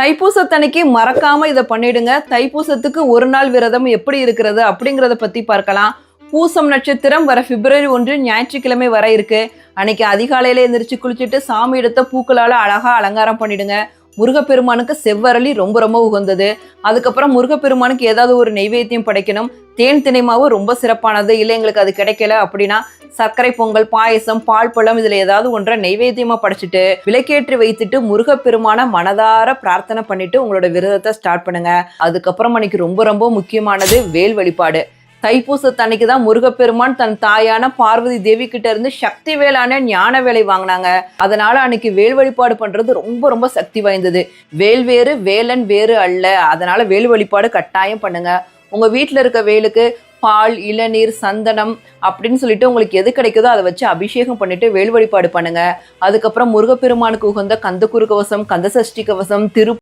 தைப்பூசத்தன்னைக்கு மறக்காம இதை பண்ணிடுங்க. தைப்பூசத்துக்கு ஒரு நாள் விரதம் எப்படி இருக்கிறது அப்படிங்கிறத பத்தி பார்க்கலாம். பூசம் நட்சத்திரம் வர பிப்ரவரி 1 ஞாயிற்றுக்கிழமை வர இருக்கு. அன்னைக்கு அதிகாலையில எந்திரிச்சு குளிச்சுட்டு சாமி எடுத்த பூக்களால அழகா அலங்காரம் பண்ணிடுங்க. முருகப்பெருமானுக்கு செவ்வரளி ரொம்ப ரொம்ப உகந்தது. அதுக்கப்புறம் முருகப்பெருமானுக்கு ஏதாவது ஒரு நெய்வேத்தியம் படைக்கணும். தேன் திணைமாவு ரொம்ப சிறப்பானது. இல்லை எங்களுக்கு அது கிடைக்கல அப்படின்னா சர்க்கரை பொங்கல், பாயசம், பால் பழம் இதுல ஏதாவது ஒன்றை நெய்வேத்தியமா படைச்சிட்டு விளக்கேற்றி வைத்துட்டு முருகப்பெருமான மனதார பிரார்த்தனை பண்ணிட்டு உங்களோட விரதத்தை ஸ்டார்ட் பண்ணுங்க. அதுக்கப்புறம் அன்னைக்கு ரொம்ப ரொம்ப முக்கியமானது வேல் வழிபாடு. தைப்பூசத்தன்னைக்கு தான் முருகப்பெருமான் தன் தாயான பார்வதி தேவி கிட்ட இருந்து சக்தி வேளான ஞான வேலை வாங்கினாங்க. அதனால அன்னைக்கு வேல் வழிபாடு பண்றது ரொம்ப ரொம்ப சக்தி வாய்ந்தது. வேல் வேறு வேலன் வேறு அல்ல. அதனால வேல் வழிபாடு கட்டாயம் பண்ணுங்க. உங்க வீட்டுல இருக்க வேலுக்கு பால், இளநீர், சந்தனம் அப்படின்னு சொல்லிட்டு உங்களுக்கு எது கிடைக்குதோ அதை வச்சு அபிஷேகம் பண்ணிட்டு வேல் வழிபாடு பண்ணுங்க. அதுக்கப்புறம் முருகப்பெருமானுக்கு உகந்த கந்தகுரு கவசம், கந்த சஷ்டி கவசம்,